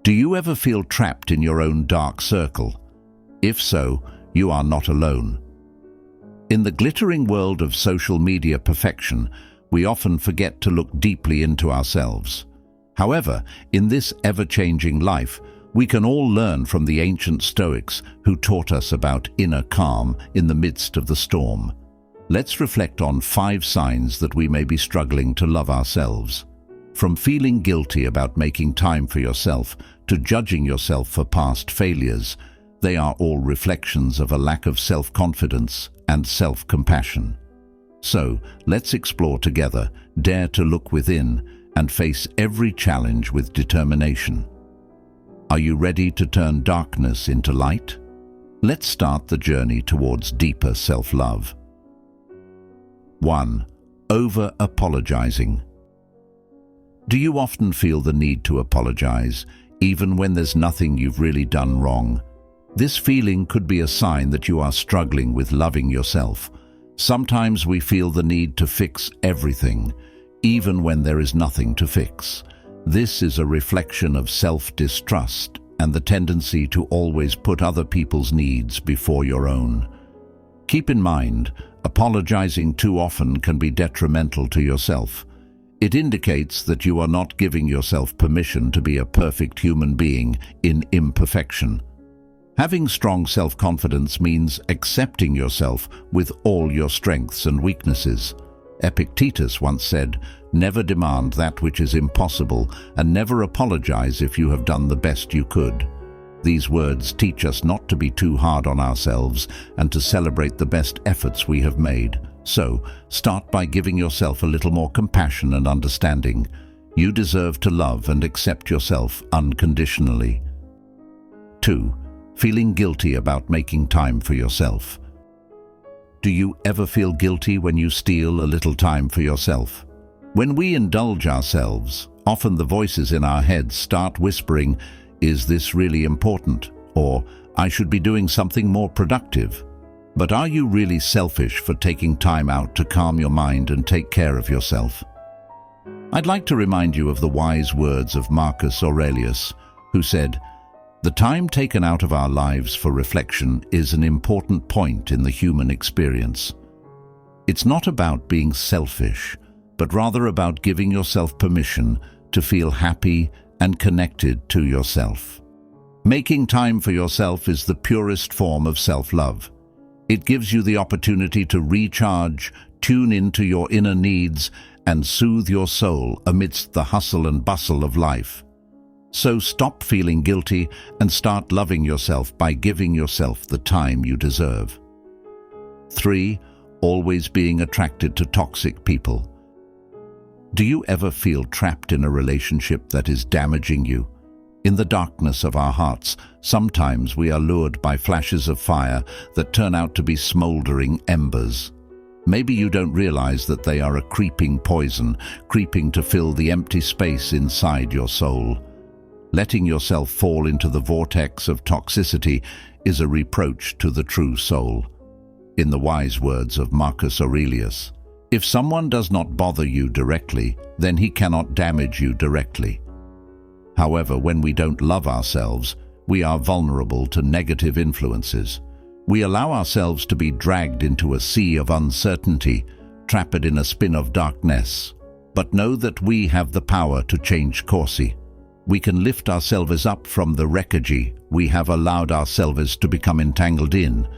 Do you ever feel trapped in your own dark circle? If so, you are not alone. In the glittering world of social media perfection, we often forget to look deeply into ourselves. However, in this ever-changing life, we can all learn from the ancient Stoics who taught us about inner calm in the midst of the storm. Let's reflect on 5 signs that we may be struggling to love ourselves. From feeling guilty about making time for yourself to judging yourself for past failures, they are all reflections of a lack of self-confidence and self-compassion. So, let's explore together, dare to look within, and face every challenge with determination. Are you ready to turn darkness into light? Let's start the journey towards deeper self-love. 1. Over-apologizing. Do you often feel the need to apologize, even when there's nothing you've really done wrong? This feeling could be a sign that you are struggling with loving yourself. Sometimes we feel the need to fix everything, even when there is nothing to fix. This is a reflection of self-distrust and the tendency to always put other people's needs before your own. Keep in mind, apologizing too often can be detrimental to yourself. It indicates that you are not giving yourself permission to be a perfect human being in imperfection. Having strong self-confidence means accepting yourself with all your strengths and weaknesses. Epictetus once said, "Never demand that which is impossible, and never apologize if you have done the best you could." These words teach us not to be too hard on ourselves and to celebrate the best efforts we have made. So, start by giving yourself a little more compassion and understanding. You deserve to love and accept yourself unconditionally. 2. Feeling guilty about making time for yourself. Do you ever feel guilty when you steal a little time for yourself? When we indulge ourselves, often the voices in our heads start whispering, "Is this really important?" or "I should be doing something more productive." But are you really selfish for taking time out to calm your mind and take care of yourself? I'd like to remind you of the wise words of Marcus Aurelius, who said, "The time taken out of our lives for reflection is an important point in the human experience." It's not about being selfish, but rather about giving yourself permission to feel happy and connected to yourself. Making time for yourself is the purest form of self-love. It gives you the opportunity to recharge, tune into your inner needs, and soothe your soul amidst the hustle and bustle of life. So stop feeling guilty and start loving yourself by giving yourself the time you deserve. 3. Always being attracted to toxic people. Do you ever feel trapped in a relationship that is damaging you? In the darkness of our hearts, sometimes we are lured by flashes of fire that turn out to be smoldering embers. Maybe you don't realize that they are a creeping poison, creeping to fill the empty space inside your soul. Letting yourself fall into the vortex of toxicity is a reproach to the true soul. In the wise words of Marcus Aurelius, "If someone does not bother you directly, then he cannot damage you directly." However, when we don't love ourselves, we are vulnerable to negative influences. We allow ourselves to be dragged into a sea of uncertainty, trapped in a spin of darkness. But know that we have the power to change course. We can lift ourselves up from the wreckage we have allowed ourselves to become entangled in.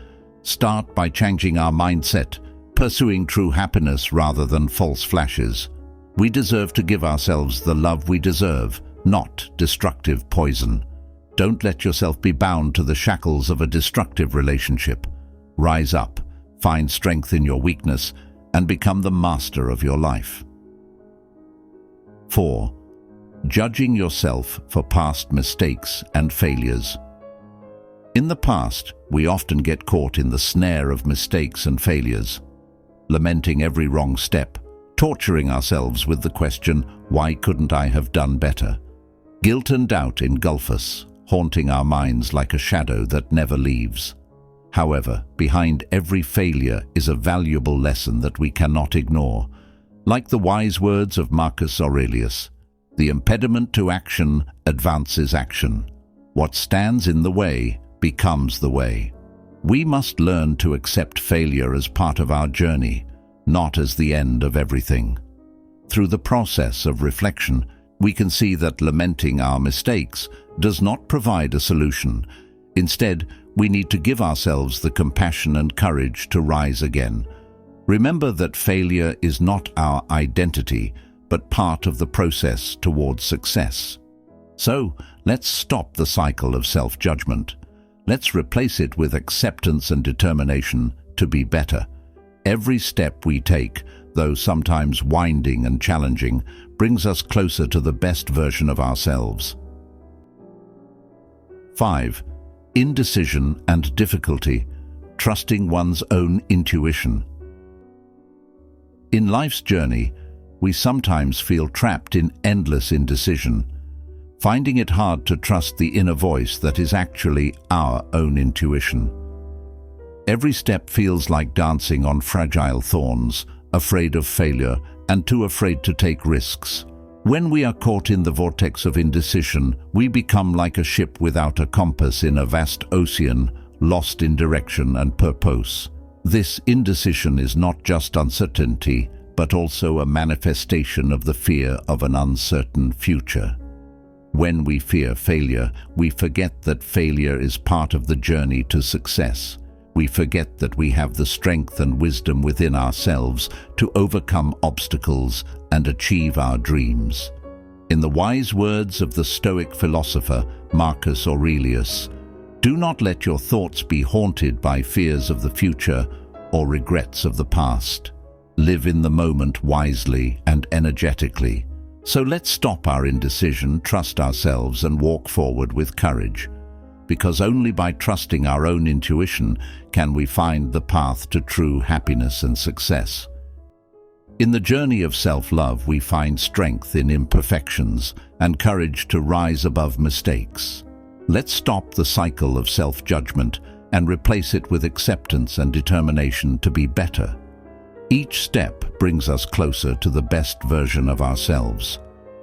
Start by changing our mindset, pursuing true happiness rather than false flashes. We deserve to give ourselves the love we deserve, not destructive poison. Don't let yourself be bound to the shackles of a destructive relationship. Rise up, find strength in your weakness, and become the master of your life. 4. Judging yourself for past mistakes and failures. In the past, we often get caught in the snare of mistakes and failures, lamenting every wrong step, torturing ourselves with the question, "Why couldn't I have done better?" Guilt and doubt engulf us, haunting our minds like a shadow that never leaves. However, behind every failure is a valuable lesson that we cannot ignore. Like the wise words of Marcus Aurelius, The impediment to action advances action. What stands in the way becomes the way. We must learn to accept failure as part of our journey, not as the end of everything. Through the process of reflection, we can see that lamenting our mistakes does not provide a solution. Instead, we need to give ourselves the compassion and courage to rise again. Remember that failure is not our identity, but part of the process towards success. So, let's stop the cycle of self-judgment. Let's replace it with acceptance and determination to be better. Every step we take, though sometimes winding and challenging, brings us closer to the best version of ourselves. 5. Indecision and difficulty. Trusting one's own intuition. In life's journey, we sometimes feel trapped in endless indecision, finding it hard to trust the inner voice that is actually our own intuition. Every step feels like dancing on fragile thorns, afraid of failure and too afraid to take risks. When we are caught in the vortex of indecision, we become like a ship without a compass in a vast ocean, lost in direction and purpose. This indecision is not just uncertainty, but also a manifestation of the fear of an uncertain future. When we fear failure, we forget that failure is part of the journey to success. We forget that we have the strength and wisdom within ourselves to overcome obstacles and achieve our dreams. In the wise words of the Stoic philosopher Marcus Aurelius, "Do not let your thoughts be haunted by fears of the future or regrets of the past. Live in the moment wisely and energetically." So let's stop our indecision, trust ourselves, and walk forward with courage. Because only by trusting our own intuition can we find the path to true happiness and success. In the journey of self-love, we find strength in imperfections and courage to rise above mistakes. Let's stop the cycle of self-judgment and replace it with acceptance and determination to be better. Each step brings us closer to the best version of ourselves.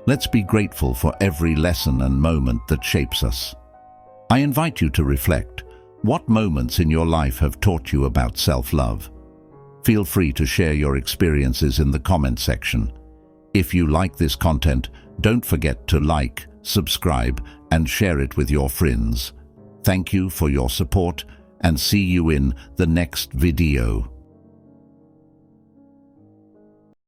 Let's be grateful for every lesson and moment that shapes us. I invite you to reflect. What moments in your life have taught you about self-love? Feel free to share your experiences in the comment section. If you like this content, don't forget to like, subscribe, and share it with your friends. Thank you for your support, and see you in the next video.